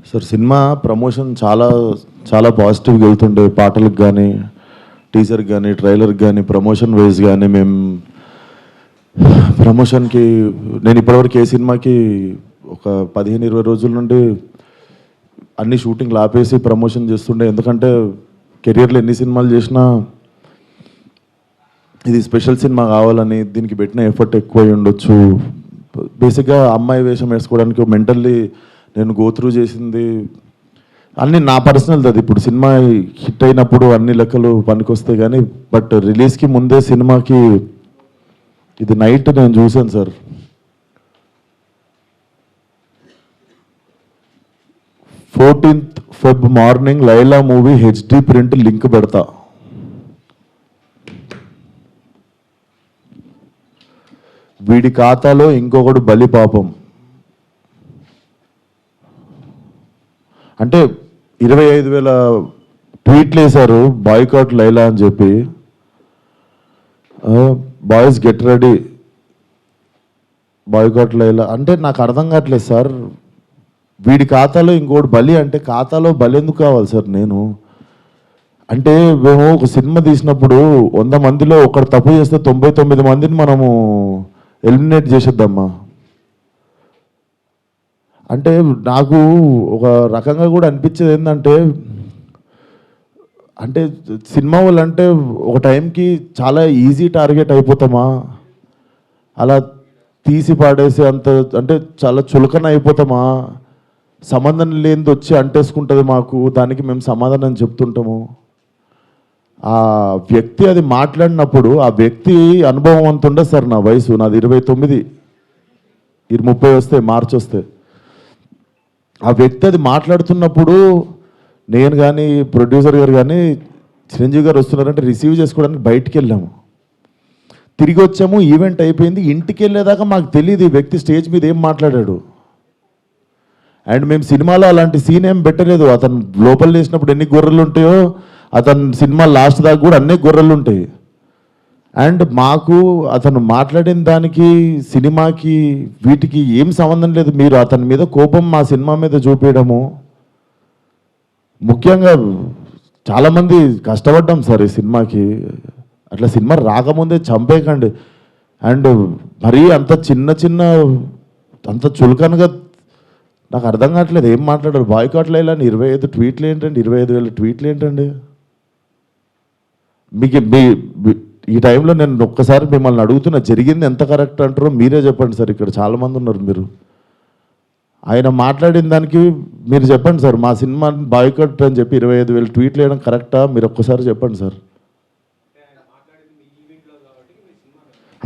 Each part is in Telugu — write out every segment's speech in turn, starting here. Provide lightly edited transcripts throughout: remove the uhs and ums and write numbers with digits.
సార్ సినిమా ప్రమోషన్ చాలా చాలా పాజిటివ్గా వెళ్తుండే, పాటలకు కానీ టీజర్కి కానీ ట్రైలర్కి కానీ ప్రమోషన్ వైజ్ కానీ మేము ప్రమోషన్కి నేను ఇప్పటివరకు ఏ సినిమాకి ఒక 15-20 రోజుల నుండి అన్ని షూటింగ్లు ఆపేసి ప్రమోషన్ చేస్తుండే. ఎందుకంటే కెరియర్లో ఎన్ని సినిమాలు చేసినా ఇది స్పెషల్ సినిమా కావాలని దీనికి పెట్టిన ఎఫర్ట్ ఎక్కువ అయి ఉండొచ్చు. బేసిక్గా అమ్మాయి వేషం వేసుకోవడానికి మెంటల్లీ నేను గోత్రూ చేసింది అన్నీ నా పర్సనల్. అది ఇప్పుడు సినిమా హిట్ అయినప్పుడు అన్ని లెక్కలు పనికొస్తాయి కానీ బట్ రిలీజ్కి ముందే సినిమాకి ఇది నైట్ నేను చూశాను sir. 14th Feb morning Laila movie HD print link పెడతా. వీడి ఖాతాలో ఇంకొకడు బలి పాపం. అంటే 25,000 ట్వీట్లు వేశారు బాయ్కాట్ లైలా అని చెప్పి. Boys get ready boycott Laila అంటే నాకు అర్థం కావట్లేదు సార్. వీడి ఖాతాలో ఇంకోటి బలి అంటే ఖాతాలో బలి ఎందుకు కావాలి సార్? నేను అంటే మేము ఒక సినిమా తీసినప్పుడు 100 మందిలో ఒకడు తప్పు చేస్తే 99 మందిని మనము ఎలిమినేట్ చేసేద్దామా అంటే నాకు ఒక రకంగా కూడా అనిపించేది ఏంటంటే అంటే సినిమా వాళ్ళు అంటే ఒక టైంకి చాలా ఈజీ టార్గెట్ అయిపోతామా, అలా తీసి పాడేసి అంత అంటే చాలా చులకన అయిపోతామా, సంబంధం లేనిది వచ్చి అంటేసుకుంటుంది మాకు, దానికి మేము సమాధానం చెప్తుంటాము. ఆ వ్యక్తి అది మాట్లాడినప్పుడు ఆ వ్యక్తి అనుభవం అంత ఉండదు సార్. నా వయసు నాది 29, 30 వస్తే మార్చి వస్తే ఆ వ్యక్తి అది మాట్లాడుతున్నప్పుడు నేను కానీ ప్రొడ్యూసర్ గారు కానీ చిరంజీవి గారు వస్తున్నారంటే రిసీవ్ చేసుకోవడానికి బయటికి వెళ్ళాము. తిరిగి వచ్చాము, ఈవెంట్ అయిపోయింది. ఇంటికి వెళ్ళేదాకా మాకు తెలియదు ఈ వ్యక్తి స్టేజ్ మీద ఏం మాట్లాడాడు. అండ్ మేము సినిమాలో అలాంటి సీన్ ఏం పెట్టలేదు. అతను లోపల వేసినప్పుడు ఎన్ని గొర్రెలు ఉంటాయో అతను సినిమా లాస్ట్ దాకా కూడా అన్నీ గొర్రెలు ఉంటాయి. అండ్ మాకు అతను మాట్లాడిన దానికి సినిమాకి వీటికి ఏం సంబంధం లేదు. మీరు అతని మీద కోపం మా సినిమా మీద చూపించడము. ముఖ్యంగా చాలామంది కష్టపడ్డాం సార్ ఈ సినిమాకి. అట్లా సినిమా రాకముందే చంపేయకండి. అండ్ మరీ అంత చిన్న అంత చులకనగా నాకు అర్థం కావట్లేదు ఏం మాట్లాడారు. బాయ్కాట్ లైలా 25 ట్వీట్లు ఏంటండి, 25,000 ట్వీట్లు ఏంటండి? మీకు ఈ టైంలో నేను ఒక్కసారి మిమ్మల్ని అడుగుతున్నా, జరిగింది ఎంత కరెక్ట్ అంటారో మీరే చెప్పండి సార్. ఇక్కడ చాలామంది ఉన్నారు. మీరు ఆయన మాట్లాడిన దానికి మీరు చెప్పండి సార్. మా సినిమా బాయ్కాట్ అని చెప్పి 25,000 ట్వీట్లు వేయడం కరెక్టా? మీరు ఒక్కసారి చెప్పండి సార్.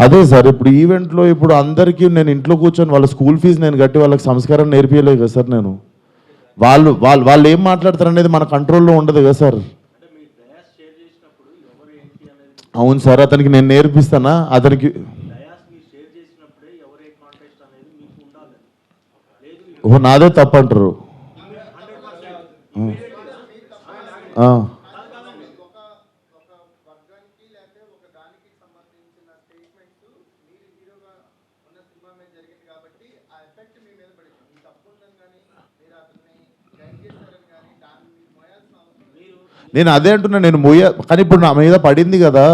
అదే సార్, ఇప్పుడు ఈవెంట్లో ఇప్పుడు అందరికీ నేను ఇంట్లో కూర్చొని వాళ్ళ స్కూల్ ఫీజు నేను కట్టి వాళ్ళకి సంస్కారం నేర్పించలేదు కదా సార్. నేను వాళ్ళు ఏం మాట్లాడతారు అనేది మన కంట్రోల్లో ఉండదు కదా సార్. అవును సార్, అతనికి నేను నేర్పిస్తానా? అతనికి ఓ నాదే తప్పంటారు. నేను అదే అంటున్నా, నేను కానీ ఇప్పుడు నా మీద పడింది కదా.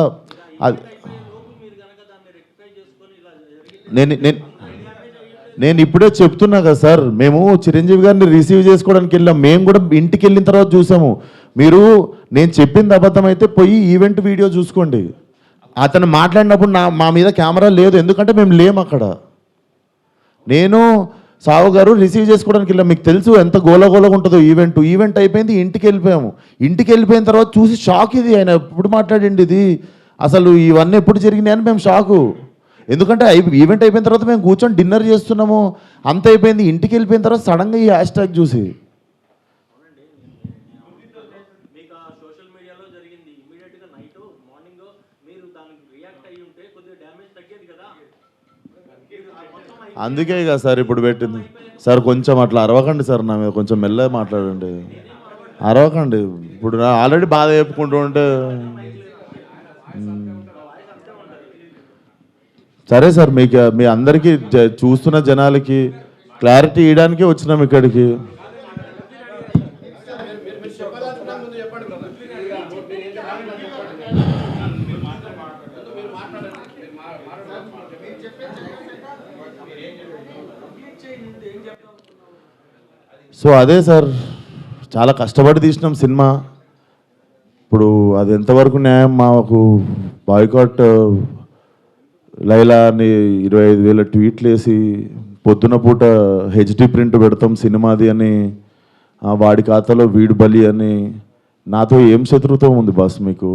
నేను ఇప్పుడే చెప్తున్నా కదా సార్. మేము చిరంజీవి గారిని రిసీవ్ చేసుకోవడానికి వెళ్ళాం. మేము కూడా ఇంటికి వెళ్ళిన తర్వాత చూసాము. మీరు నేను చెప్పింది అబద్ధం అయితే పోయి ఈవెంట్ వీడియో చూసుకోండి. అతను మాట్లాడినప్పుడు మా మీద కెమెరా లేదు, ఎందుకంటే మేము లేము అక్కడ. నేను సావు గారు రిసీవ్ చేసుకోవడానికి వెళ్ళాం. మీకు తెలుసు ఎంత గోలగోలగా ఉంటుందో ఈవెంట్ అయిపోయింది, ఇంటికి వెళ్ళిపోయాము. ఇంటికి వెళ్ళిపోయిన తర్వాత చూసి షాక్. ఇది ఆయన ఎప్పుడు మాట్లాడండి, ఇది అసలు ఇవన్నీ ఎప్పుడు జరిగినాయి అని మేము షాకు. ఎందుకంటే ఈవెంట్ అయిపోయిన తర్వాత మేము కూర్చొని డిన్నర్ చేస్తున్నాము, అంత అయిపోయింది. ఇంటికి వెళ్ళిపోయిన తర్వాత సడన్గా ఈ హ్యాష్ ట్యాగ్ చూసి అందుకే కదా సార్ ఇప్పుడు పెట్టింది. సార్ కొంచెం అట్లా అరవకండి సార్, నా మీద కొంచెం మెల్లగా మాట్లాడండి. అరవకండి. ఇప్పుడు ఆల్రెడీ బాధ చెప్పుకుంటూ ఉంటే సరే సార్. మీకు మీ అందరికీ చూస్తున్న జనాలకి క్లారిటీ ఇవ్వడానికే వచ్చినాం ఇక్కడికి. సో అదే సార్, చాలా కష్టపడి తీసినాం సినిమా. ఇప్పుడు అది ఎంతవరకు న్యాయం? మాకు బాయ్కాట్ లైలా అని 25,000 ట్వీట్లు వేసి పొద్దున పూట హెచ్డి ప్రింట్ పెడతాం సినిమాది అని, వాడి ఖాతాలో వీడు బలి అని. నాతో ఏం శత్రుత్వం ఉంది బాస్ మీకు?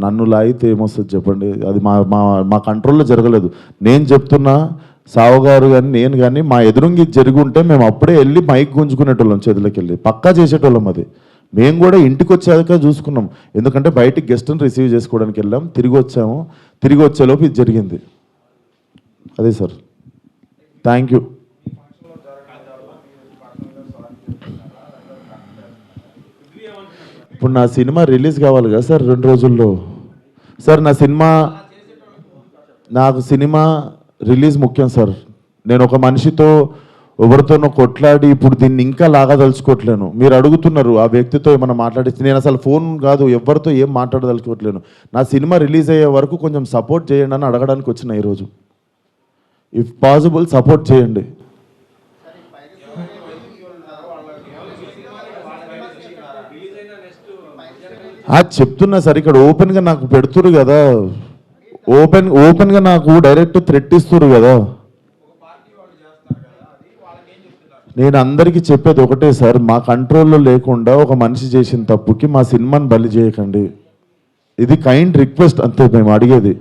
నన్ను లాగితే ఏమొస్తుంది చెప్పండి? అది మా మా మా కంట్రోల్లో జరగలేదు. నేను చెప్తున్నా, సావు గారు కానీ నేను కానీ మా ఎదురుంగి జరిగి ఉంటే మేము అప్పుడే వెళ్ళి మైక్ గుంజుకునేటోళ్ళం, చేతులకి వెళ్ళి పక్కా చేసేటోళ్ళం. అది మేము కూడా ఇంటికి వచ్చాక చూసుకున్నాం, ఎందుకంటే బయటికి గెస్ట్ని రిసీవ్ చేసుకోవడానికి వెళ్ళాం, తిరిగి వచ్చాము. తిరిగి వచ్చేలోపు ఇది జరిగింది. అదే సార్, థ్యాంక్ యూ. ఇప్పుడు నా సినిమా రిలీజ్ కావాలి కదా సార్ 2 రోజుల్లో. సార్ నాకు సినిమా రిలీజ్ ముఖ్యం సార్. నేను ఒక మనిషితో ఎవరితోనో కొట్లాడి ఇప్పుడు దీన్ని ఇంకా లాగదలుచుకోవట్లేను. మీరు అడుగుతున్నారు ఆ వ్యక్తితో ఏమైనా మాట్లాడిస్తే, నేను అసలు ఫోన్ కాదు ఎవరితో ఏం మాట్లాడదలుచుకోవట్లేను. నా సినిమా రిలీజ్ అయ్యే వరకు కొంచెం సపోర్ట్ చేయండి అని అడగడానికి వచ్చిన ఈరోజు. ఇఫ్ పాసిబుల్ సపోర్ట్ చేయండి. చెప్తున్నా సార్, ఇక్కడ ఓపెన్గా నాకు పెడుతురు కదా, ఓపెన్గా నాకు డైరెక్ట్ థ్రెట్ ఇస్తురు కదా. నేను అందరికీ చెప్పేది ఒకటే సార్, మా కంట్రోల్లో లేకుండా ఒక మనిషి చేసిన తప్పుకి మా సినిమాని బలి చేయకండి. ఇది కైండ్ రిక్వెస్ట్ అంతే మేము అడిగేది.